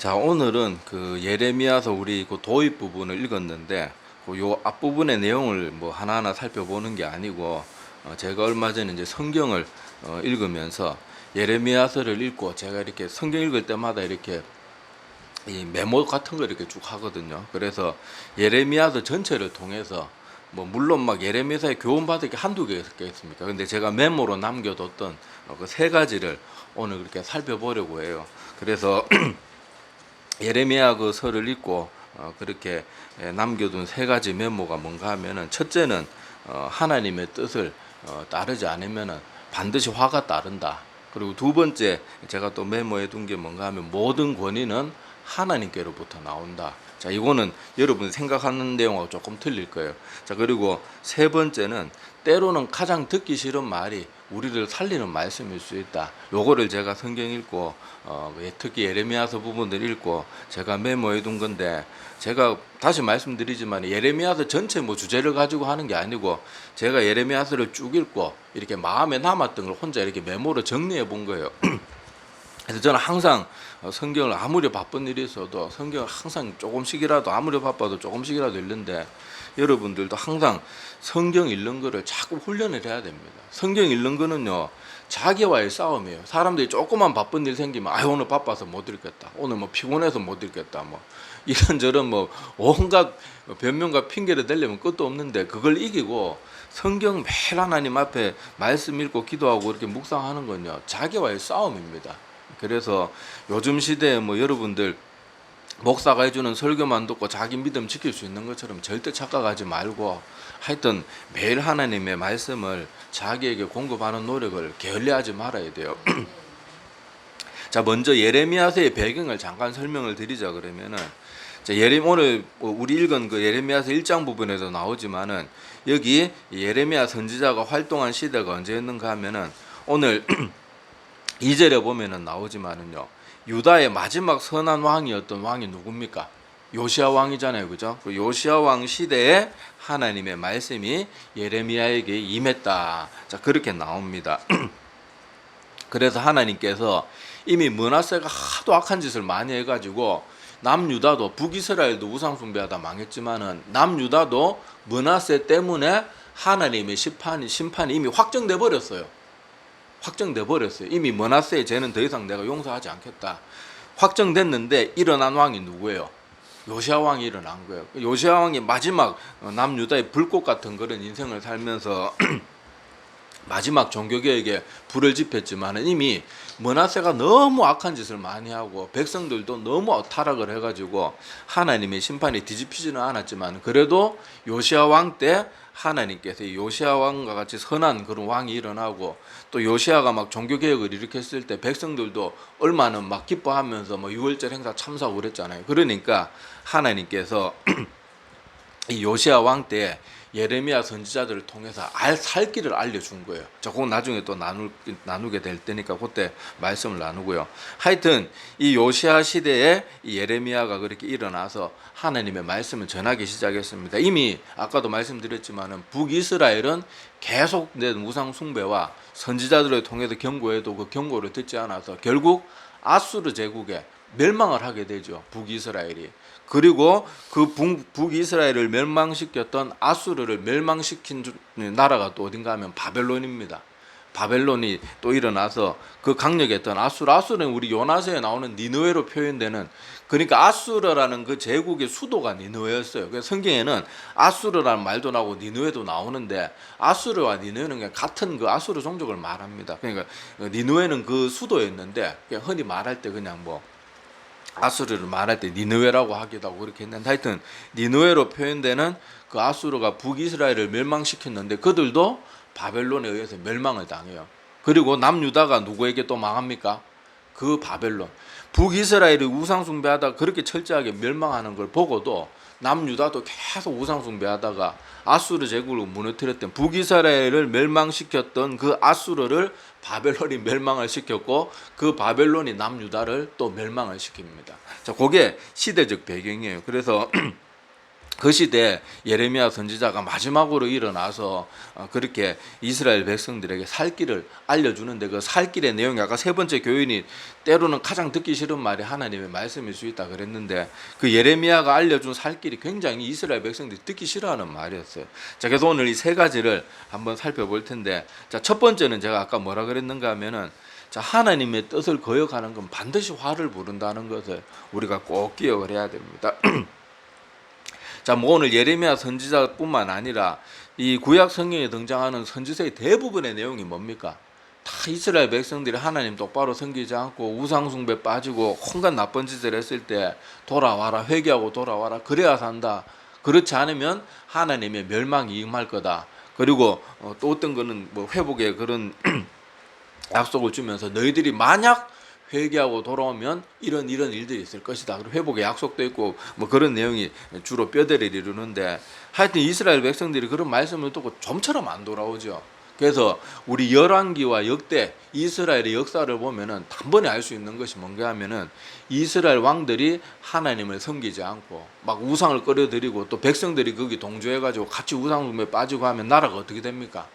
자, 오늘은 그 예레미야서 우리 그 도입 부분을 읽었는데 요 앞부분의 내용을 뭐 하나하나 살펴보는 게 아니고 제가 얼마 전에 이제 성경을 읽으면서 예레미야서를 읽고 제가 이렇게 성경 읽을 때마다 이렇게 이 메모 같은 거 이렇게 쭉 하거든요. 그래서 예레미야서 전체를 통해서 뭐 물론 막 예레미야서에 교훈 받을 게 한두 개 있겠습니까? 근데 제가 메모로 남겨뒀던 그 세 가지를 오늘 그렇게 살펴보려고 해요. 그래서 예레미야 그 서를 읽고 그렇게 남겨둔 세 가지 메모가 뭔가 하면은, 첫째는 하나님의 뜻을 따르지 않으면은 반드시 화가 따른다. 그리고 두 번째 제가 또 메모해 둔 게 뭔가 하면 모든 권위는 하나님께로부터 나온다. 자, 이거는 여러분이 생각하는 내용하고 조금 틀릴 거예요. 자, 그리고 세 번째는 때로는 가장 듣기 싫은 말이 우리를 살리는 말씀일 수 있다. 요거를 제가 성경 읽고 특히 예레미야서 부분들 읽고 제가 메모해 둔 건데, 제가 다시 말씀드리지만 예레미야서 전체 뭐 주제를 가지고 하는 게 아니고 제가 예레미야서를 쭉 읽고 이렇게 마음에 남았던 걸 혼자 이렇게 메모로 정리해 본 거예요. 그래서 저는 항상 성경을 아무리 바쁜 일이 있어도 성경을 항상 조금씩이라도, 아무리 바빠도 조금씩이라도 읽는데, 여러분들도 항상 성경 읽는 거를 자꾸 훈련을 해야 됩니다. 성경 읽는 거는요, 자기와의 싸움이에요. 사람들이 조그만 바쁜 일 생기면 아유 오늘 바빠서 못 읽겠다, 오늘 뭐 피곤해서 못 읽겠다, 뭐 이런저런 뭐 온갖 변명과 핑계를 대려면 끝도 없는데, 그걸 이기고 성경 매일 하나님 앞에 말씀 읽고 기도하고 이렇게 묵상하는 건요, 자기와의 싸움입니다. 그래서 요즘 시대에 뭐 여러분들 목사가 해주는 설교만 듣고 자기 믿음 지킬 수 있는 것처럼 절대 착각하지 말고, 하여튼 매일 하나님의 말씀을 자기에게 공급하는 노력을 게을리하지 말아야 돼요. 자, 먼저 예레미야서의 배경을 잠깐 설명을 드리자. 그러면은 오늘 우리 읽은 그 예레미야서 1장 부분에도 나오지만은, 여기 예레미야 선지자가 활동한 시대가 언제였는가 하면은 오늘 2절에 보면은 나오지만은요, 유다의 마지막 선한 왕이었던 왕이 누굽니까? 요시야 왕이잖아요. 그죠? 그 요시야 왕 시대에 하나님의 말씀이 예레미야에게 임했다. 자, 그렇게 나옵니다. 그래서 하나님께서 이미 므낫세가 하도 악한 짓을 많이 해가지고 남유다도, 북이스라엘도 우상숭배하다 망했지만은 남유다도 므낫세 때문에 하나님의 심판이 이미 확정돼 버렸어요. 확정돼 버렸어요. 이미 므낫세의 죄는 더 이상 내가 용서하지 않겠다. 확정됐는데 일어난 왕이 누구예요? 요시야 왕이 일어난 거예요. 요시야 왕이 마지막 남유다의 불꽃 같은 그런 인생을 살면서 마지막 종교개혁에 불을 지폈지만 이미 므낫세가 너무 악한 짓을 많이 하고 백성들도 너무 타락을 해가지고 하나님의 심판이 뒤집히지는 않았지만, 그래도 요시야 왕 때 하나님께서 요시야 왕과 같이 선한 그런 왕이 일어나고, 또 요시야가 막 종교개혁을 일으켰을 때 백성들도 얼마나 막 기뻐하면서 뭐 유월절 행사 참석하고 그랬잖아요. 그러니까 하나님께서 이 요시야 왕 때 예레미야 선지자들을 통해서 살 길을 알려준 거예요. 자, 그건 나중에 또 나누게 될 때니까 그때 말씀을 나누고요. 하여튼 이 요시야 시대에 이 예레미야가 그렇게 일어나서 하나님의 말씀을 전하기 시작했습니다. 이미 아까도 말씀드렸지만은 북이스라엘은 계속된 우상 숭배와 선지자들을 통해서 경고해도 그 경고를 듣지 않아서 결국 아수르 제국에 멸망을 하게 되죠. 북이스라엘이. 그리고 그 북이스라엘을 멸망시켰던 아수르를 멸망시킨 나라가 또 어딘가 하면 바벨론입니다. 바벨론이 또 일어나서 그 강력했던 아수르는 우리 요나서에 나오는 니느웨로 표현되는, 그러니까 아수르라는 그 제국의 수도가 니느웨였어요. 그래서 성경에는 아수르라는 말도 나오고 니느웨도 나오는데, 아수르와 니느웨는 그냥 같은 그 아수르 종족을 말합니다. 그러니까 니느웨는 그 수도였는데 그냥 흔히 말할 때 그냥 뭐 아수르를 말할 때 니느웨라고 하기도 하고 그렇게 했는데, 하여튼 니느웨로 표현되는 그 아수르가 북이스라엘을 멸망시켰는데 그들도 바벨론에 의해서 멸망을 당해요. 그리고 남유다가 누구에게 또 망합니까? 그 바벨론. 북이스라엘이 우상숭배하다가 그렇게 철저하게 멸망하는 걸 보고도 남유다도 계속 우상숭배하다가 아수르 제국을 무너뜨렸던, 북이스라엘을 멸망시켰던 그 아수르를 바벨론이 멸망을 시켰고, 그 바벨론이 남유다를 또 멸망을 시킵니다. 자, 그게 시대적 배경이에요. 그래서 그 시대 예레미야 선지자가 마지막으로 일어나서 그렇게 이스라엘 백성들에게 살 길을 알려주는데, 그 살 길의 내용이 아까 세 번째 교인이 때로는 가장 듣기 싫은 말이 하나님의 말씀일 수 있다 그랬는데, 그 예레미야가 알려준 살 길이 굉장히 이스라엘 백성들이 듣기 싫어하는 말이었어요. 자, 그래서 오늘 이 세 가지를 한번 살펴볼 텐데, 자, 첫 번째는 제가 아까 뭐라 그랬는가 하면은, 자, 하나님의 뜻을 거역하는 건 반드시 화를 부른다는 것을 우리가 꼭 기억을 해야 됩니다. 자, 뭐 오늘 예레미야 선지자뿐만 아니라 이 구약 성경에 등장하는 선지서의 대부분의 내용이 뭡니까? 다 이스라엘 백성들이 하나님 똑바로 섬기지 않고 우상숭배 빠지고 온갖 나쁜 짓을 했을 때 돌아와라, 회개하고 돌아와라, 그래야 산다. 그렇지 않으면 하나님의 멸망이 임할 거다. 그리고 또 어떤 거는 뭐 회복의 그런 약속을 주면서 너희들이 만약 회개하고 돌아오면 이런 일들이 있을 것이다. 그리고 회복의 약속도 있고 뭐 그런 내용이 주로 뼈대를 이루는데, 하여튼 이스라엘 백성들이 그런 말씀을 듣고 좀처럼 안 돌아오죠. 그래서 우리 열왕기와 역대 이스라엘의 역사를 보면은 단번에 알 수 있는 것이 뭔가 하면은, 이스라엘 왕들이 하나님을 섬기지 않고 막 우상을 끌어들이고 또 백성들이 거기 동조해가지고 같이 우상숭배에 빠지고 하면 나라가 어떻게 됩니까?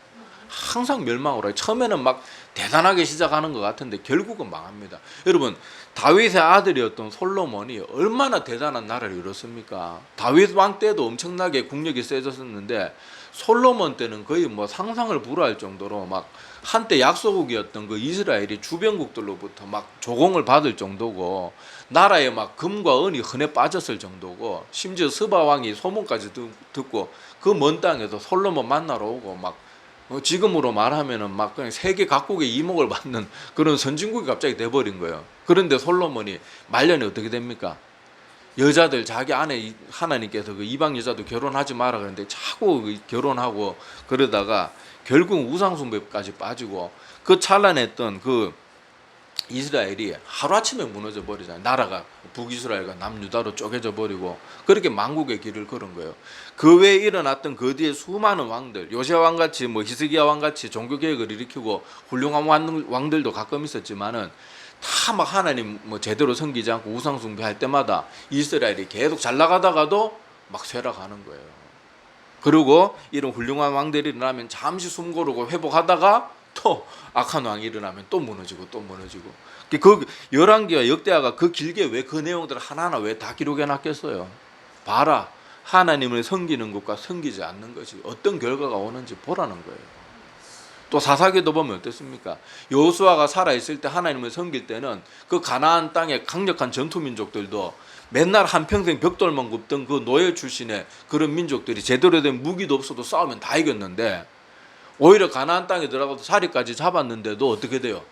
항상 멸망으로 해요. 처음에는 막 대단하게 시작하는 것 같은데 결국은 망합니다. 여러분, 다윗의 아들이었던 솔로몬이 얼마나 대단한 나라를 이뤘습니까? 다윗 왕 때도 엄청나게 국력이 세졌었는데, 솔로몬 때는 거의 뭐 상상을 불허할 정도로 막 한때 약소국이었던 그 이스라엘이 주변국들로부터 막 조공을 받을 정도고, 나라에 막 금과 은이 흔해 빠졌을 정도고, 심지어 스바 왕이 소문까지 듣고 그 먼 땅에서 솔로몬 만나러 오고 막 지금으로 말하면은 막 그냥 세계 각국의 이목을 받는 그런 선진국이 갑자기 돼버린 거예요. 그런데 솔로몬이 말년에 어떻게 됩니까? 여자들, 자기 아내 하나님께서 그 이방 여자도 결혼하지 마라 그러는데 자꾸 결혼하고 그러다가 결국 우상숭배까지 빠지고, 그 찬란했던 그 이스라엘이 하루아침에 무너져 버리잖아요. 나라가 북이스라엘과 남유다로 쪼개져 버리고 그렇게 망국의 길을 걸은 거예요. 그 외에 일어났던 그 뒤에 수많은 왕들, 요시야 왕같이 뭐 히스기야 왕같이 종교개혁을 일으키고 훌륭한 왕들도 가끔 있었지만은 다 막 하나님 뭐 제대로 섬기지 않고 우상숭배할 때마다 이스라엘이 계속 잘 나가다가도 막 쇠락하는 거예요. 그리고 이런 훌륭한 왕들이 일어나면 잠시 숨 고르고 회복하다가 또 악한 왕이 일어나면 또 무너지고 또 무너지고. 그 열왕기와 역대하가 그 길게 왜 그 내용들을 하나하나 왜 다 기록해 놨겠어요? 봐라, 하나님을 섬기는 것과 섬기지 않는 것이 어떤 결과가 오는지 보라는 거예요. 또 사사기도 보면 어떻습니까? 여호수아가 살아있을 때 하나님을 섬길 때는 그 가나안 땅의 강력한 전투민족들도 맨날 한평생 벽돌만 굽던 그 노예 출신의 그런 민족들이 제대로 된 무기도 없어도 싸우면 다 이겼는데, 오히려 가나안 땅에 들어가서 자리까지 잡았는데도 어떻게 돼요?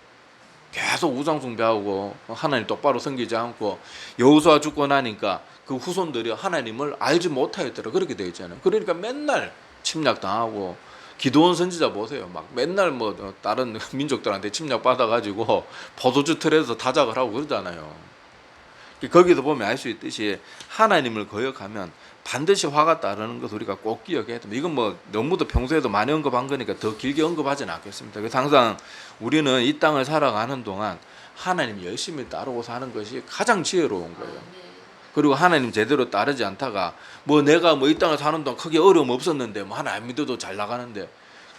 계속 우상숭배하고 하나님 똑바로 섬기지 않고, 여호수아 죽고 나니까 그 후손들이 하나님을 알지 못하였더라 그렇게 되어 있잖아요. 그러니까 맨날 침략당하고, 기드온 선지자 보세요. 막 맨날 뭐 다른 민족들한테 침략받아가지고 포도주 틀에서 타작을 하고 그러잖아요. 거기서 보면 알 수 있듯이 하나님을 거역하면 반드시 화가 따르는 것을 우리가 꼭 기억해야 됩니다. 이건 뭐 너무도 평소에도 많이 언급한 거니까 더 길게 언급하지는 않겠습니다. 그래서 항상 우리는 이 땅을 살아가는 동안 하나님 열심히 따르고 사는 것이 가장 지혜로운 거예요. 그리고 하나님 제대로 따르지 않다가 뭐 내가 뭐 이 땅을 사는 동안 크게 어려움 없었는데 뭐 하나님 믿어도 잘 나가는데,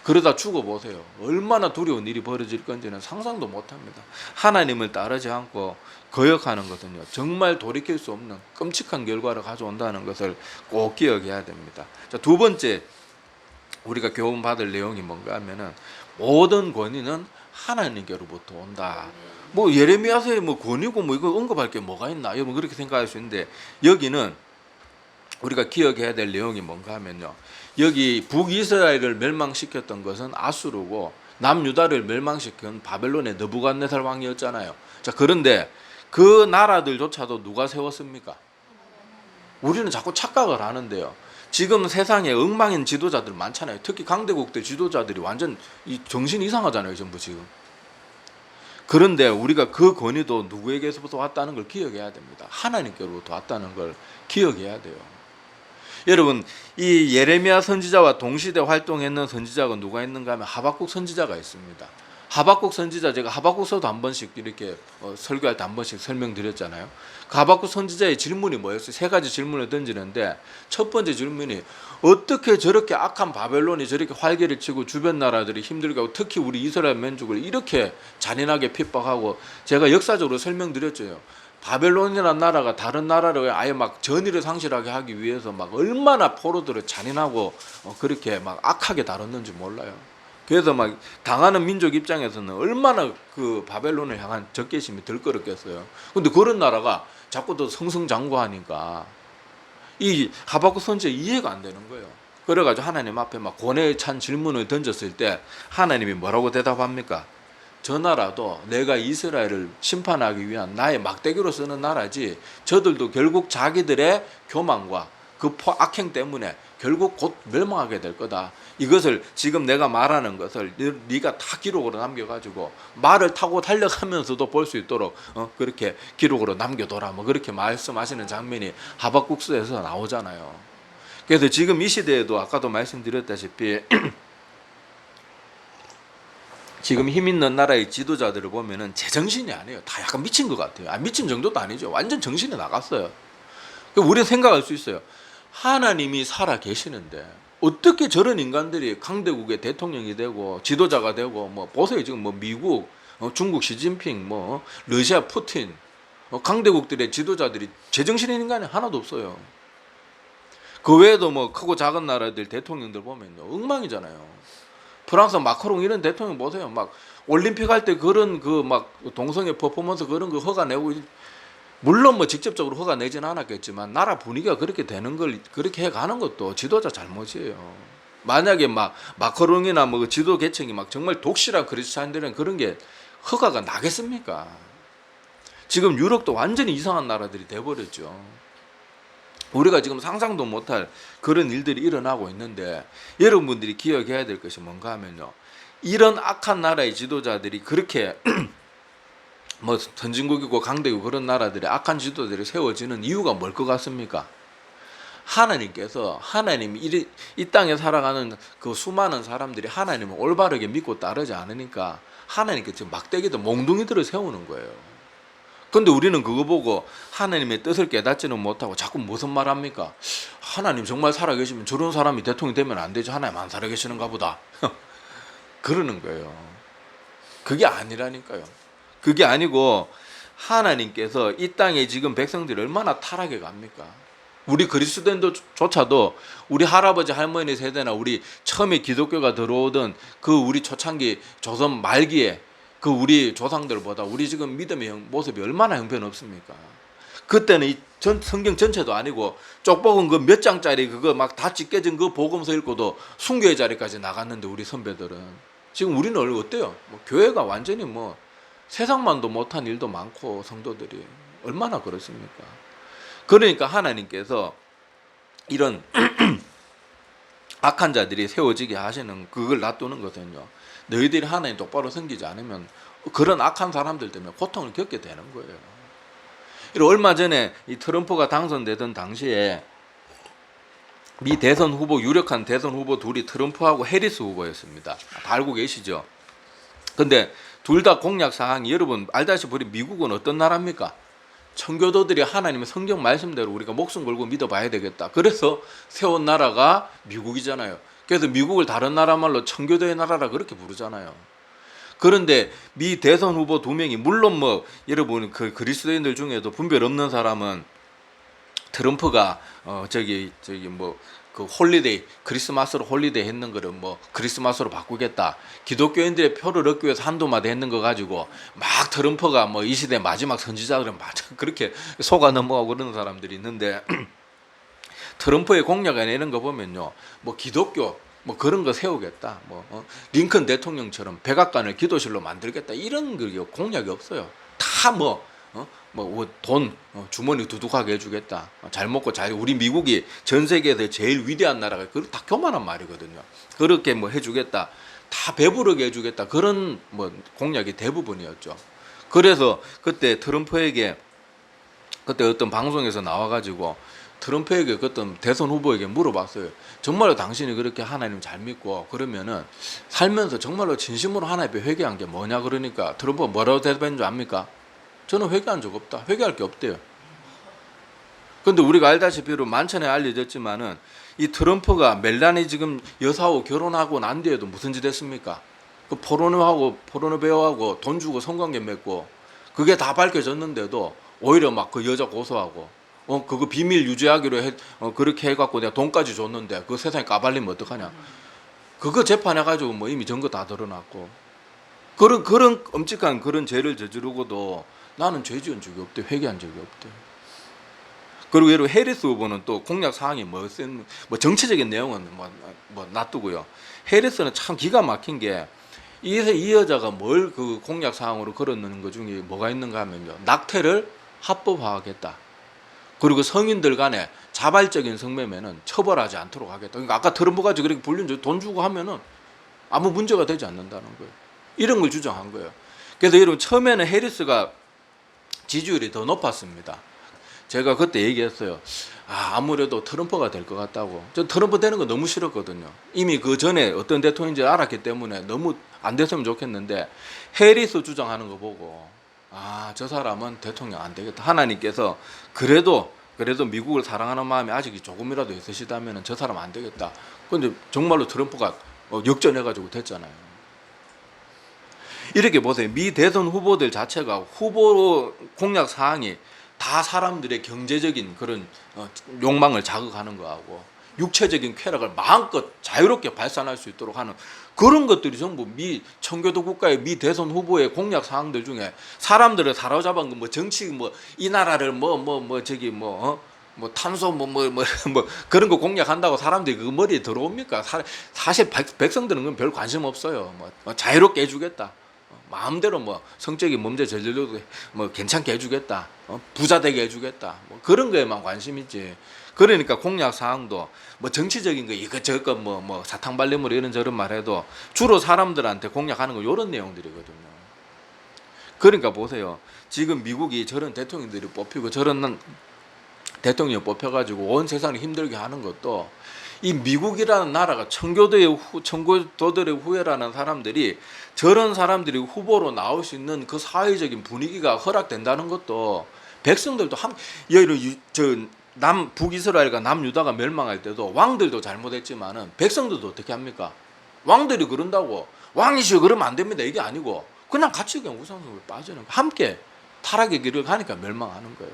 그러다 죽어보세요. 얼마나 두려운 일이 벌어질 건지는 상상도 못합니다. 하나님을 따르지 않고 거역하는 것은요, 정말 돌이킬 수 없는 끔찍한 결과를 가져온다는 것을 꼭 기억해야 됩니다. 자, 두 번째 우리가 교훈받을 내용이 뭔가 하면은, 모든 권위는 하나님께로부터 온다. 뭐 예레미야서에 뭐 권위고 뭐 이거 언급할 게 뭐가 있나, 여러분 그렇게 생각할 수 있는데, 여기는 우리가 기억해야 될 내용이 뭔가 하면요, 여기 북이스라엘을 멸망시켰던 것은 아수르고 남유다를 멸망시킨 바벨론의 느부갓네살 왕이었잖아요. 자, 그런데 그 나라들조차도 누가 세웠습니까? 우리는 자꾸 착각을 하는데요, 지금 세상에 엉망인 지도자들 많잖아요. 특히 강대국들 지도자들이 완전 정신이 이상하잖아요, 전부 지금. 그런데 우리가 그 권위도 누구에게서부터 왔다는 걸 기억해야 됩니다. 하나님께로부터 왔다는 걸 기억해야 돼요. 여러분, 이 예레미야 선지자와 동시대 활동했는 선지자가 누가 있는가 하면 하박국 선지자가 있습니다. 하박국 선지자, 제가 하박국서도 한 번씩 이렇게 설교할 때 한 번씩 설명드렸잖아요. 그 하박국 선지자의 질문이 뭐였어요? 세 가지 질문을 던지는데 첫 번째 질문이 어떻게 저렇게 악한 바벨론이 저렇게 활개를 치고 주변 나라들이 힘들게 하고 특히 우리 이스라엘 민족을 이렇게 잔인하게 핍박하고, 제가 역사적으로 설명드렸죠. 바벨론이라는 나라가 다른 나라를 아예 막 전의를 상실하게 하기 위해서 막 얼마나 포로들을 잔인하고 그렇게 막 악하게 다뤘는지 몰라요. 그래서 막 당하는 민족 입장에서는 얼마나 그 바벨론을 향한 적개심이 들끓었겠어요. 근데 그런 나라가 자꾸 더 승승장구하니까 이 하박국 선지자 이해가 안 되는 거예요. 그래가지고 하나님 앞에 막 고뇌에 찬 질문을 던졌을 때 하나님이 뭐라고 대답합니까? 저 나라도 내가 이스라엘을 심판하기 위한 나의 막대기로 쓰는 나라지, 저들도 결국 자기들의 교만과 그 악행 때문에 결국 곧 멸망하게 될 거다. 이것을 지금 내가 말하는 것을 네가 다 기록으로 남겨가지고 말을 타고 달려가면서도 볼 수 있도록 그렇게 기록으로 남겨둬라. 뭐 그렇게 말씀하시는 장면이 하박국서에서 나오잖아요. 그래서 지금 이 시대에도 아까도 말씀드렸다시피 지금 힘 있는 나라의 지도자들을 보면은 제정신이 아니에요. 다 약간 미친 것 같아요. 미친 정도도 아니죠. 완전 정신이 나갔어요. 우리는 생각할 수 있어요. 하나님이 살아 계시는데 어떻게 저런 인간들이 강대국의 대통령이 되고 지도자가 되고, 뭐 보세요. 지금 뭐 미국, 중국 시진핑, 뭐 러시아 푸틴, 강대국들의 지도자들이 제정신인 인간이 하나도 없어요. 그 외에도 뭐 크고 작은 나라들 대통령들 보면요, 엉망이잖아요. 프랑스 마크롱 이런 대통령 보세요. 막 올림픽 할 때 그런 그 막 동성애 퍼포먼스 그런 거 허가 내고, 물론 뭐 직접적으로 허가 내지는 않았겠지만 나라 분위기가 그렇게 되는 걸 그렇게 해가는 것도 지도자 잘못이에요. 만약에 막 마크롱이나 뭐 지도 계층이 막 정말 독실한 크리스찬들은 그런 게 허가가 나겠습니까? 지금 유럽도 완전히 이상한 나라들이 돼버렸죠. 우리가 지금 상상도 못할 그런 일들이 일어나고 있는데, 여러분들이 기억해야 될 것이 뭔가 하면요, 이런 악한 나라의 지도자들이 그렇게 뭐 선진국이고 강대국 그런 나라들의 악한 지도자들이 세워지는 이유가 뭘 것 같습니까? 하나님께서, 하나님이 이 땅에 살아가는 그 수많은 사람들이 하나님을 올바르게 믿고 따르지 않으니까 하나님께서 막대기들 몽둥이들을 세우는 거예요. 근데 우리는 그거 보고 하나님의 뜻을 깨닫지는 못하고 자꾸 무슨 말 합니까? 하나님 정말 살아계시면 저런 사람이 대통령이 되면 안 되죠. 하나님 안 살아계시는가 보다. 그러는 거예요. 그게 아니라니까요. 그게 아니고 하나님께서 이 땅에 지금 백성들이 얼마나 타락해 갑니까? 우리 그리스도인조차도 우리 할아버지 할머니 세대나 우리 처음에 기독교가 들어오던 그 우리 초창기 조선 말기에 그 우리 조상들보다 우리 지금 믿음의 모습이 얼마나 형편없습니까? 그때는 이 성경 전체도 아니고 쪽복은 그 몇 장짜리 그거 막 다 찢겨진 그 복음서 읽고도 순교의 자리까지 나갔는데, 우리 선배들은 지금 우리는 어때요? 뭐 교회가 완전히 뭐 세상만도 못한 일도 많고 성도들이 얼마나 그렇습니까? 그러니까 하나님께서 이런 악한 자들이 세워지게 하시는 그걸 놔두는 것은요, 너희들이 하나님 똑바로 섬기지 않으면 그런 악한 사람들 때문에 고통을 겪게 되는 거예요. 얼마 전에 이 트럼프가 당선되던 당시에 미 대선 후보, 유력한 대선 후보 둘이 트럼프하고 해리스 후보였습니다. 다 알고 계시죠? 근데 둘 다 공약 사항이, 여러분 알다시피 미국은 어떤 나라입니까? 청교도들이 하나님의 성경 말씀대로 우리가 목숨 걸고 믿어봐야 되겠다. 그래서 세운 나라가 미국이잖아요. 그래서 미국을 다른 나라 말로 청교도의 나라라 그렇게 부르잖아요. 그런데 미 대선 후보 두 명이, 물론 뭐 여러분 그 그리스도인들 중에도 분별 없는 사람은 트럼프가 저기 뭐 그 홀리데이, 크리스마스로 홀리데이 했는 거를 뭐 크리스마스로 바꾸겠다, 기독교인들의 표를 얻기 위해서 한도마다 했는 거 가지고 막 트럼프가 뭐 이 시대 마지막 선지자들은 막 그렇게 속아 넘어가고 그러는 사람들이 있는데 트럼프의 공약에 내는 거 보면요, 뭐 기독교 뭐 그런 거 세우겠다, 뭐 링컨 대통령처럼 백악관을 기도실로 만들겠다, 이런 거 공약이 없어요. 다 뭐 돈 주머니 두둑하게 해주겠다, 잘 먹고 잘, 우리 미국이 전 세계에서 제일 위대한 나라가 그 다 교만한 말이거든요. 그렇게 뭐 해주겠다, 다 배부르게 해주겠다, 그런 뭐 공약이 대부분이었죠. 그래서 그때 트럼프에게 그때 어떤 방송에서 나와가지고 트럼프에게 그 어떤 대선 후보에게 물어봤어요. 정말로 당신이 그렇게 하나님 잘 믿고 그러면은 살면서 정말로 진심으로 하나님 앞에 회개한 게 뭐냐 그러니까 트럼프가 뭐라고 대답했는 줄 압니까? 저는 회개한 적 없다. 회개할 게 없대요. 근데 우리가 알다시피 만천에 알려졌지만은 이 트럼프가 멜라니 지금 여사하고 결혼하고 난 뒤에도 무슨 짓 했습니까? 그 포르노 배우하고 돈 주고 성관계 맺고 그게 다 밝혀졌는데도 오히려 막 그 여자 고소하고 그거 비밀 유지하기로 그렇게 해갖고 내가 돈까지 줬는데 그 세상에 까발리면 어떡하냐? 그거 재판해가지고 뭐 이미 증거 다 드러났고 그런 엄직한 그런 죄를 저지르고도 나는 죄 지은 적이 없대. 회개한 적이 없대. 그리고 예를 해리스 후보는 또 공약 사항이 뭐 정치적인 내용은 뭐 놔두고요. 해리스는 참 기가 막힌 게 이 여자가 뭘 그 공약 사항으로 걸어놓는 것 중에 뭐가 있는가 하면요. 낙태를 합법화하겠다. 그리고 성인들 간에 자발적인 성매매는 처벌하지 않도록 하겠다. 그러니까 아까 트럼프가 그렇게 불륜 돈 주고 하면은 아무 문제가 되지 않는다는 거예요. 이런 걸 주장한 거예요. 그래서 여러분 처음에는 해리스가 지지율이 더 높았습니다. 제가 그때 얘기했어요. 아무래도 트럼프가 될 것 같다고. 저 트럼프 되는 거 너무 싫었거든요. 이미 그 전에 어떤 대통령인지 알았기 때문에 너무 안 됐으면 좋겠는데 해리스 주장하는 거 보고 저 사람은 대통령 안 되겠다. 하나님께서 그래도 미국을 사랑하는 마음이 아직 조금이라도 있으시다면 저 사람 안 되겠다. 근데 정말로 트럼프가 역전해가지고 됐잖아요. 이렇게 보세요. 미 대선 후보들 자체가 후보 공약 사항이 다 사람들의 경제적인 그런 욕망을 자극하는 거하고 육체적인 쾌락을 마음껏 자유롭게 발산할 수 있도록 하는 그런 것들이 전부 미 청교도 국가의 미 대선 후보의 공약 사항들 중에 사람들을 사로잡은 뭐 정치 이 나라를 탄소 그런 거 공약한다고 사람들이 그 머리에 들어옵니까? 사실 백성들은 그건 별 관심 없어요. 자유롭게 해주겠다. 마음대로 성적인 문제 저질러도 괜찮게 해주겠다. 부자 되게 해주겠다. 그런 거에만 관심이지. 그러니까 공약 사항도 정치적인 거 이것저것 사탕 발림으로 이런저런 말해도 주로 사람들한테 공약하는 거 이런 내용들이거든요. 그러니까 보세요. 지금 미국이 저런 대통령들이 뽑히고 저런 대통령이 뽑혀가지고 온 세상을 힘들게 하는 것도 이 미국이라는 나라가 청교도들의 후예라는 사람들이 저런 사람들이 후보로 나올 수 있는 그 사회적인 분위기가 허락된다는 것도 백성들도 북이스라엘과 남유다가 멸망할 때도 왕들도 잘못했지만은 백성들도 어떻게 합니까? 왕들이 그런다고 왕이시여 그러면 안 됩니다. 이게 아니고 그냥 같이 그냥 우상숭배에 빠지는 거예요. 함께 타락의 길을 가니까 멸망하는 거예요.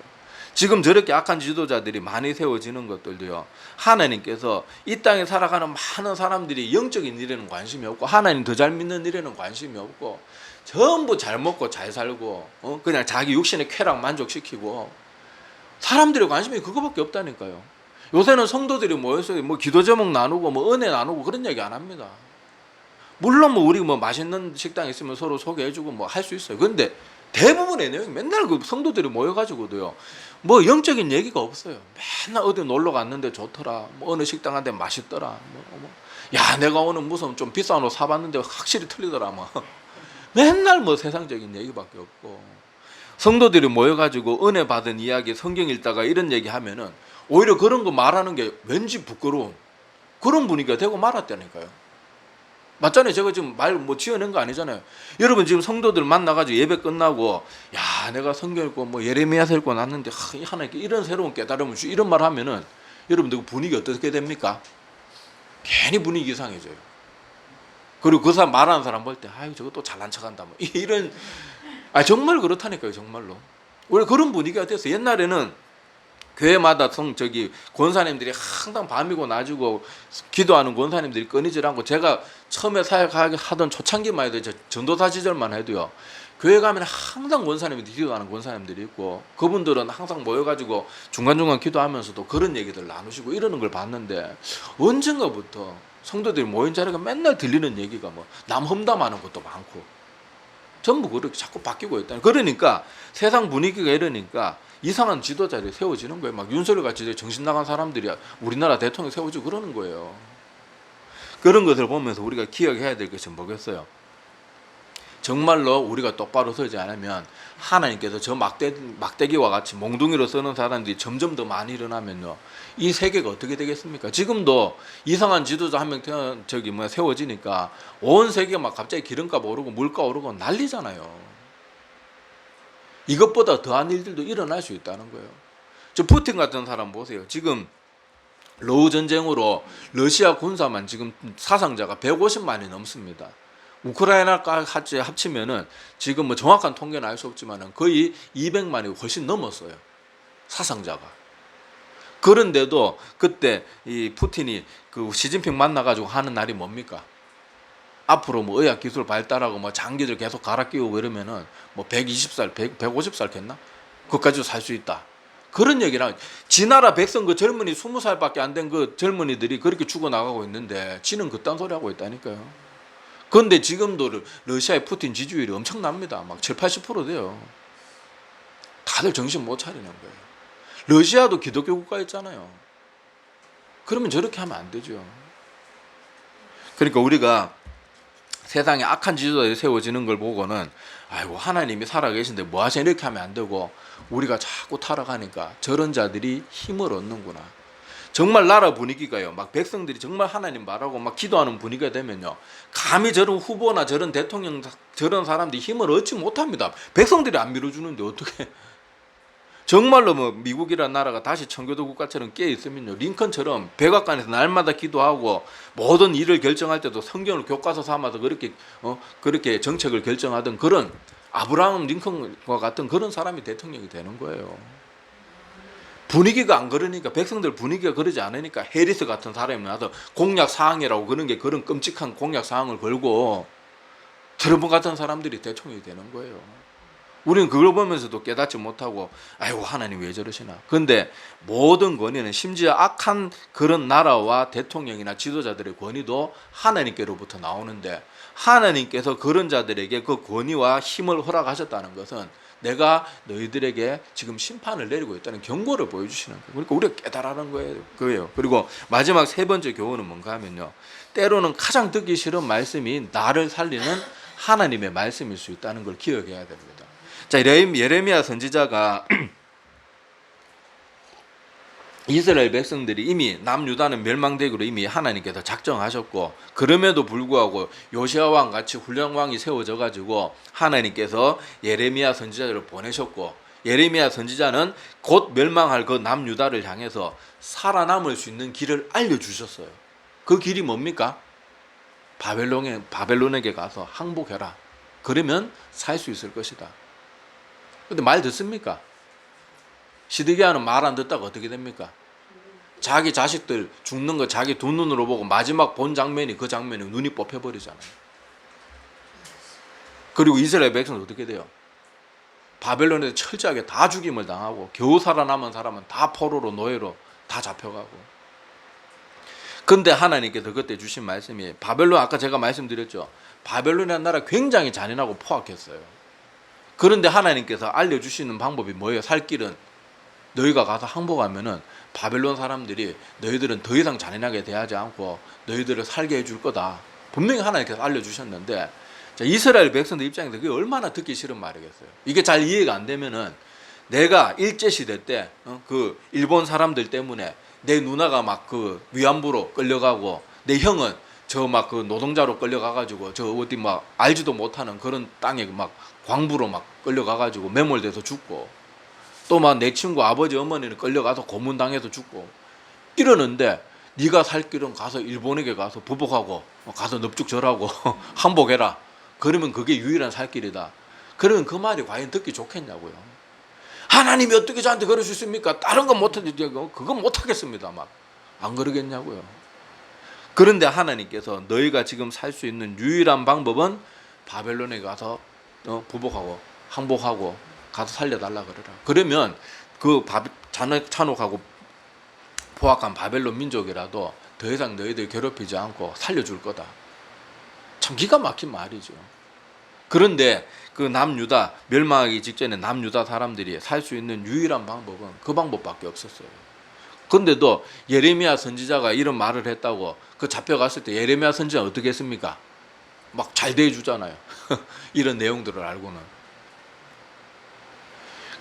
지금 저렇게 악한 지도자들이 많이 세워지는 것들도요. 하나님께서 이 땅에 살아가는 많은 사람들이 영적인 일에는 관심이 없고 하나님 더 잘 믿는 일에는 관심이 없고 전부 잘 먹고 잘 살고 그냥 자기 육신의 쾌락 만족시키고 사람들의 관심이 그거밖에 없다니까요. 요새는 성도들이 모여서 기도 제목 나누고 은혜 나누고 그런 얘기 안 합니다. 물론 우리 맛있는 식당 있으면 서로 소개해주고 할 수 있어요. 그런데 대부분의 내용이 맨날 그 성도들이 모여가지고도요. 영적인 얘기가 없어요. 맨날 어디 놀러 갔는데 좋더라. 어느 식당 한데 맛있더라. 야 내가 오늘 무슨 좀 비싼 옷 사봤는데 확실히 틀리더라. 맨날 세상적인 얘기밖에 없고 성도들이 모여가지고 은혜 받은 이야기 성경 읽다가 이런 얘기 하면은 오히려 그런 거 말하는 게 왠지 부끄러운 그런 분위기가 되고 말았다니까요. 맞잖아요. 제가 지금 말 지어낸 거 아니잖아요. 여러분 지금 성도들 만나가지고 예배 끝나고 야 내가 성경 읽고 예레미야서 읽고 났는데 하나님께 이런 새로운 깨달음을 이런 말 하면은 여러분들 그 분위기 어떻게 됩니까? 괜히 분위기 이상해져요. 그리고 그 사람 말하는 사람 볼 때 아유 저거 또 잘난 척한다 이런 정말 그렇다니까요. 정말로 우리 그런 분위기가 됐어요. 옛날에는 교회마다 권사님들이 항상 밤이고 낮이고 기도하는 권사님들이 끊이질 않고 제가 처음에 사역하던 초창기만 해도 전도사 시절만 해도요. 교회 가면 항상 권사님들이 기도하는 권사님들이 있고 그분들은 항상 모여가지고 중간중간 기도하면서도 그런 얘기들 나누시고 이러는 걸 봤는데 언젠가부터 성도들이 모인 자리가 맨날 들리는 얘기가 남 험담하는 것도 많고 전부 그렇게 자꾸 바뀌고 있다. 그러니까 세상 분위기가 이러니까 이상한 지도자들이 세워지는 거예요. 윤석열 같이 정신 나간 사람들이 우리나라 대통령 세워지고 그러는 거예요. 그런 것을 보면서 우리가 기억해야 될 것은 뭐겠어요? 정말로 우리가 똑바로 서지 않으면 하나님께서 저 막대기와 같이 몽둥이로 쓰는 사람들이 점점 더 많이 일어나면요, 이 세계가 어떻게 되겠습니까? 지금도 이상한 지도자 한 명 세워지니까 온 세계가 막 갑자기 기름값 오르고 물가 오르고 난리잖아요. 이것보다 더한 일들도 일어날 수 있다는 거예요. 저 푸틴 같은 사람 보세요. 지금 러우 전쟁으로 러시아 군사만 지금 사상자가 150만이 넘습니다. 우크라이나까지 합치면은 지금 뭐 정확한 통계는 알 수 없지만은 거의 200만이 훨씬 넘었어요. 사상자가. 그런데도 그때 이 푸틴이 그 시진핑 만나가지고 하는 날이 뭡니까? 앞으로 뭐 의학 기술 발달하고 뭐 장기들 계속 갈아 끼우고 이러면은 뭐 120살, 150살 그까지도 살 수 있다. 그런 얘기랑, 지 나라 백성 그 젊은이 20살밖에 안 된 그 젊은이들이 그렇게 죽어나가고 있는데 지는 그딴 소리 하고 있다니까요. 그런데 지금도 러시아의 푸틴 지지율이 엄청납니다. 막 7, 80% 돼요. 다들 정신 못 차리는 거예요. 러시아도 기독교 국가였잖아요. 그러면 저렇게 하면 안 되죠. 그러니까 우리가 세상에 악한 지도자들이 세워지는 걸 보고는 아이고 하나님이 살아계신데 뭐 하시냐 이렇게 하면 안 되고, 우리가 자꾸 타락하니까 저런 자들이 힘을 얻는구나. 정말 나라 분위기가요, 막 백성들이 정말 하나님 말하고 막 기도하는 분위기가 되면요, 감히 저런 후보나 저런 대통령 저런 사람들이 힘을 얻지 못합니다. 백성들이 안 밀어주는데 어떻게. 정말로 뭐 미국이라는 나라가 다시 청교도 국가처럼 깨어 있으면요, 링컨처럼 백악관에서 날마다 기도하고 모든 일을 결정할 때도 성경을 교과서 삼아서 그렇게 정책을 결정하던 그런 아브라함 링컨과 같은 그런 사람이 대통령이 되는 거예요. 분위기가 안 그러니까, 백성들 분위기가 그러지 않으니까 해리스 같은 사람이 나서 공약 사항이라고 그런 끔찍한 공약 사항을 걸고 트럼프 같은 사람들이 대통령이 되는 거예요. 우리는 그걸 보면서도 깨닫지 못하고 아이고 하나님 왜 저러시나. 그런데 모든 권위는, 심지어 악한 그런 나라와 대통령이나 지도자들의 권위도 하나님께로부터 나오는데, 하나님께서 그런 자들에게 그 권위와 힘을 허락하셨다는 것은 내가 너희들에게 지금 심판을 내리고 있다는 경고를 보여주시는 거예요. 그러니까 우리가 깨달아는 거예요. 그리고 마지막 세 번째 교훈은 뭔가 하면요, 때로는 가장 듣기 싫은 말씀이 나를 살리는 하나님의 말씀일 수 있다는 걸 기억해야 됩니다. 자, 예레미야 선지자가 이스라엘 백성들이 이미 남유다는 멸망되기로 이미 하나님께서 작정하셨고, 그럼에도 불구하고 요시아 왕 같이 훌륭한 왕이 세워져 가지고 하나님께서 예레미야 선지자를 보내셨고, 예레미야 선지자는 곧 멸망할 그 남유다를 향해서 살아남을 수 있는 길을 알려주셨어요. 그 길이 뭡니까? 바벨론에게 가서 항복해라. 그러면 살 수 있을 것이다. 근데 말 듣습니까? 시드기야는 말 안 듣다가 어떻게 됩니까? 자기 자식들 죽는 거 자기 두 눈으로 보고 마지막 본 장면이 그 장면이 눈이 뽑혀버리잖아요. 그리고 이스라엘 백성은 어떻게 돼요? 바벨론에서 철저하게 다 죽임을 당하고 겨우 살아남은 사람은 다 포로로 노예로 다 잡혀가고. 근데 하나님께서 그때 주신 말씀이, 바벨론 아까 제가 말씀드렸죠. 바벨론이라는 나라 굉장히 잔인하고 포악했어요. 그런데 하나님께서 알려주시는 방법이 뭐예요? 살 길은 너희가 가서 항복하면은 바벨론 사람들이 너희들은 더 이상 잔인하게 대하지 않고 너희들을 살게 해줄 거다. 분명히 하나님께서 알려주셨는데, 자, 이스라엘 백성들 입장에서 그게 얼마나 듣기 싫은 말이겠어요. 이게 잘 이해가 안 되면은, 내가 일제시대 때 그 일본 사람들 때문에 내 누나가 막 그 위안부로 끌려가고, 내 형은 저 막 그 노동자로 끌려가가지고 저 어디 막 알지도 못하는 그런 땅에 막 광부로 막 끌려가가지고 매몰돼서 죽고, 또 막 내 친구 아버지 어머니는 끌려가서 고문당해서 죽고 이러는데, 네가 살 길은 가서 일본에게 가서 부복하고 가서 넙죽절하고 항복해라. 그러면 그게 유일한 살 길이다. 그러면 그 말이 과연 듣기 좋겠냐고요. 하나님이 어떻게 저한테 그럴 수 있습니까? 다른 건 못하지, 그건 못하겠습니다. 막 안 그러겠냐고요. 그런데 하나님께서 너희가 지금 살 수 있는 유일한 방법은 바벨론에 가서 부복하고 항복하고 가서 살려달라 그러라. 그러면 그 잔혹하고 포악한 바벨론 민족이라도 더 이상 너희들 괴롭히지 않고 살려줄 거다. 참 기가 막힌 말이죠. 그런데 그 남유다 멸망하기 직전에 남유다 사람들이 살 수 있는 유일한 방법은 그 방법밖에 없었어요. 그런데도 예레미야 선지자가 이런 말을 했다고 그 잡혀갔을 때 예레미야 선지자는 어떻게 했습니까? 막 잘 대해주잖아요. 이런 내용들을 알고는.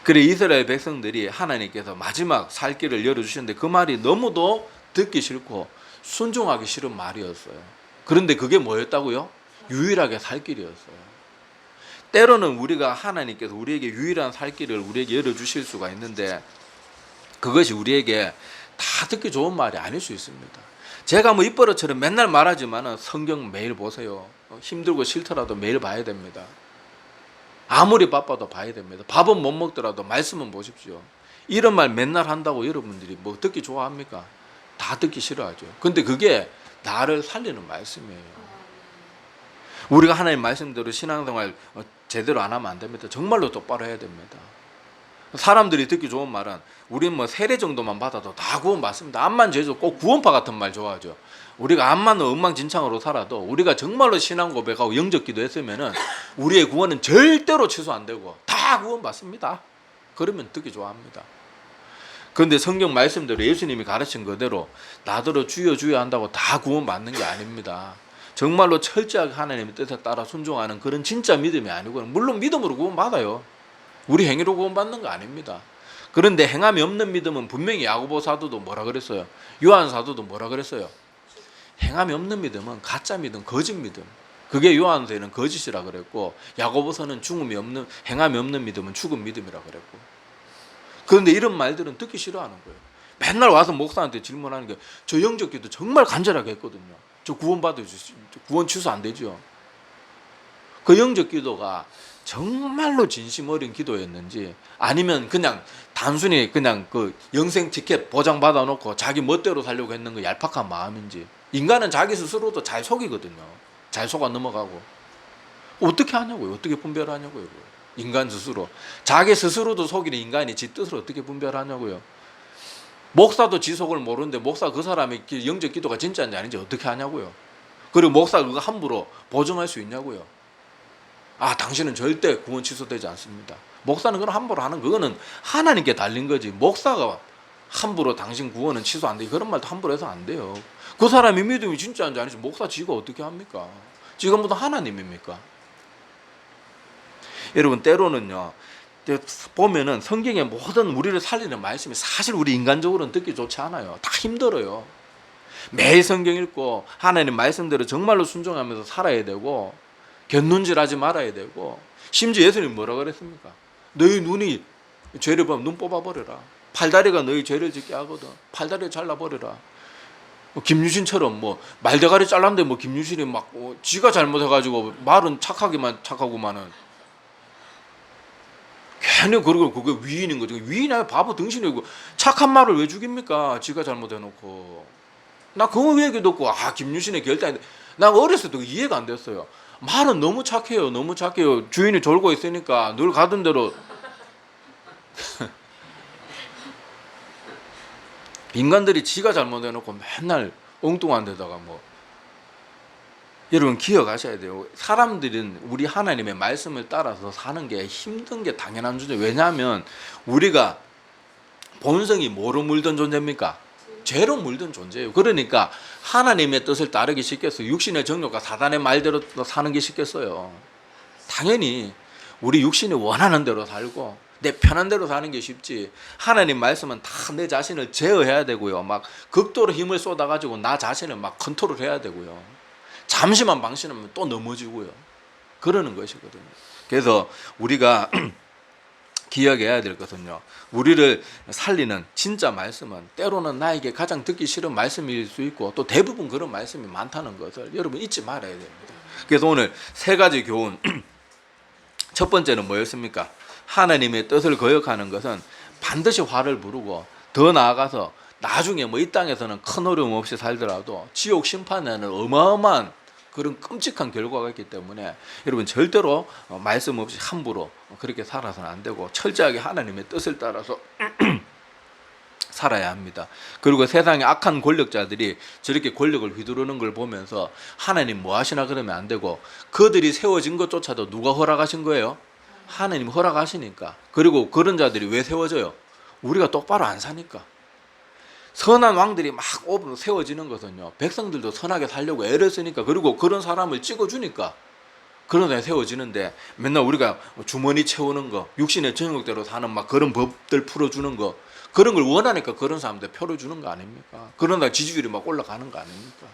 그래 이스라엘 백성들이 하나님께서 마지막 살 길을 열어주셨는데 그 말이 너무도 듣기 싫고 순종하기 싫은 말이었어요. 그런데 그게 뭐였다고요? 유일하게 살 길이었어요. 때로는 우리가 하나님께서 우리에게 유일한 살 길을 우리에게 열어주실 수가 있는데 그것이 우리에게 다 듣기 좋은 말이 아닐 수 있습니다. 제가 뭐 입버릇처럼 맨날 말하지만 성경 매일 보세요. 힘들고 싫더라도 매일 봐야 됩니다. 아무리 바빠도 봐야 됩니다. 밥은 못 먹더라도 말씀은 보십시오. 이런 말 맨날 한다고 여러분들이 뭐 듣기 좋아합니까? 다 듣기 싫어하죠. 근데 그게 나를 살리는 말씀이에요. 우리가 하나님 말씀대로 신앙생활 제대로 안 하면 안 됩니다. 정말로 똑바로 해야 됩니다. 사람들이 듣기 좋은 말은 우리는 뭐 세례 정도만 받아도 다 구원 받습니다. 암만 죄죠. 꼭 구원파 같은 말 좋아하죠. 우리가 암만 엉망진창으로 살아도 우리가 정말로 신앙 고백하고 영적 기도했으면은 우리의 구원은 절대로 취소 안 되고 다 구원 받습니다. 그러면 듣기 좋아합니다. 그런데 성경 말씀대로 예수님이 가르친 그대로 나더러 주여 주여 한다고 다 구원 받는 게 아닙니다. 정말로 철저하게 하나님의 뜻에 따라 순종하는 그런 진짜 믿음이 아니고 물론 믿음으로 구원 받아요. 우리 행위로 구원받는 거 아닙니다. 그런데 행함이 없는 믿음은 분명히 야고보 사도도 뭐라 그랬어요? 요한 사도도 뭐라 그랬어요? 행함이 없는 믿음은 가짜 믿음, 거짓 믿음. 그게 요한서에는 거짓이라 그랬고 야고보서는 행함이 없는 믿음은 죽은 믿음이라 그랬고. 그런데 이런 말들은 듣기 싫어하는 거예요. 맨날 와서 목사한테 질문하는 게 저 영적 기도 정말 간절하게 했거든요. 저 구원 받아주시, 구원 취소 안 되죠. 그 영적 기도가 정말로 진심 어린 기도였는지 아니면 그냥 단순히 그냥 그 영생 티켓 보장 받아놓고 자기 멋대로 살려고 했는 그 얄팍한 마음인지. 인간은 자기 스스로도 잘 속이거든요. 잘 속아 넘어가고. 어떻게 하냐고요? 어떻게 분별하냐고요? 인간 스스로. 자기 스스로도 속이는 인간이 지 뜻을 어떻게 분별하냐고요? 목사도 지 속을 모르는데 목사 그 사람의 영적 기도가 진짜인지 아닌지 어떻게 하냐고요? 그리고 목사가 그거 함부로 보증할 수 있냐고요? 아, 당신은 절대 구원 취소되지 않습니다. 목사는 그걸 함부로 하는 그거는 하나님께 달린 거지. 목사가 함부로 당신 구원은 취소 안 돼. 그런 말도 함부로 해서 안 돼요. 그 사람이 믿음이 진짜인지 아닌지 목사 지가 어떻게 합니까? 지가 무슨 하나님입니까? 여러분 때로는요. 보면은 성경의 모든 우리를 살리는 말씀이 사실 우리 인간적으로는 듣기 좋지 않아요. 다 힘들어요. 매일 성경 읽고 하나님 말씀대로 정말로 순종하면서 살아야 되고 곁눈질하지 말아야 되고 심지어 예수님 뭐라 그랬습니까? 너희 눈이 죄를 보면 눈 뽑아버려라. 팔다리가 너희 죄를 짓게 하거든. 팔다리 잘라버려라. 김유신처럼 뭐 말대가리 잘랐는데 뭐 김유신이 막 지가 잘못해가지고 말은 착하고만은 괜히 그러고 그게 위인인 거죠. 위인이야 바보 등신이고 착한 말을 왜 죽입니까? 지가 잘못해놓고. 나 그 얘기 듣고 김유신의 결단인데 나 어렸을 때 이해가 안 됐어요. 말은 너무 착해요. 너무 착해요. 주인이 졸고 있으니까 늘 가던 대로 인간들이 지가 잘못해놓고 맨날 엉뚱한 데다가 뭐. 여러분 기억하셔야 돼요. 사람들은 우리 하나님의 말씀을 따라서 사는 게 힘든 게 당연한 존재. 왜냐하면 우리가 본성이 뭐로 물든 존재입니까? 죄로 물든 존재예요. 그러니까 하나님의 뜻을 따르기 쉽겠어요. 육신의 정욕과 사단의 말대로 사는 게 쉽겠어요. 당연히 우리 육신이 원하는 대로 살고 내 편한 대로 사는 게 쉽지. 하나님 말씀은 다 내 자신을 제어해야 되고요. 막 극도로 힘을 쏟아가지고 나 자신을 막 컨트롤해야 되고요. 잠시만 방심하면 또 넘어지고요. 그러는 것이거든요. 그래서 우리가 기억해야 될 것은요. 우리를 살리는 진짜 말씀은 때로는 나에게 가장 듣기 싫은 말씀일 수 있고 또 대부분 그런 말씀이 많다는 것을 여러분 잊지 말아야 됩니다. 그래서 오늘 세 가지 교훈. 첫 번째는 뭐였습니까? 하나님의 뜻을 거역하는 것은 반드시 화를 부르고 더 나아가서 나중에 뭐 이 땅에서는 큰 어려움 없이 살더라도 지옥 심판에는 어마어마한 그런 끔찍한 결과가 있기 때문에 여러분 절대로 말씀 없이 함부로 그렇게 살아서는 안 되고 철저하게 하나님의 뜻을 따라서 살아야 합니다. 그리고 세상의 악한 권력자들이 저렇게 권력을 휘두르는 걸 보면서 하나님 뭐 하시나 그러면 안 되고 그들이 세워진 것조차도 누가 허락하신 거예요? 하나님 허락하시니까. 그리고 그런 자들이 왜 세워져요? 우리가 똑바로 안 사니까. 선한 왕들이 막 세워지는 것은요, 백성들도 선하게 살려고 애를 쓰니까, 그리고 그런 사람을 찍어주니까 그런 데 세워지는데, 맨날 우리가 주머니 채우는 거, 육신의 정욕대로 사는 막 그런 법들 풀어주는 거, 그런 걸 원하니까 그런 사람들 표를 주는 거 아닙니까? 그러다 지지율이 막 올라가는 거 아닙니까?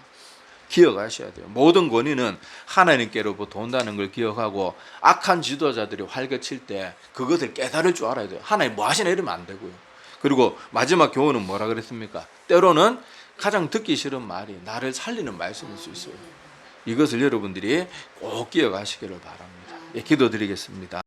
기억하셔야 돼요. 모든 권위는 하나님께로부터 온다는 걸 기억하고, 악한 지도자들이 활개칠 때 그것을 깨달을 줄 알아야 돼요. 하나님 뭐 하시나 이러면 안 되고요. 그리고 마지막 교훈은 뭐라 그랬습니까? 때로는 가장 듣기 싫은 말이 나를 살리는 말씀일 수 있어요. 이것을 여러분들이 꼭 기억하시기를 바랍니다. 예, 기도드리겠습니다.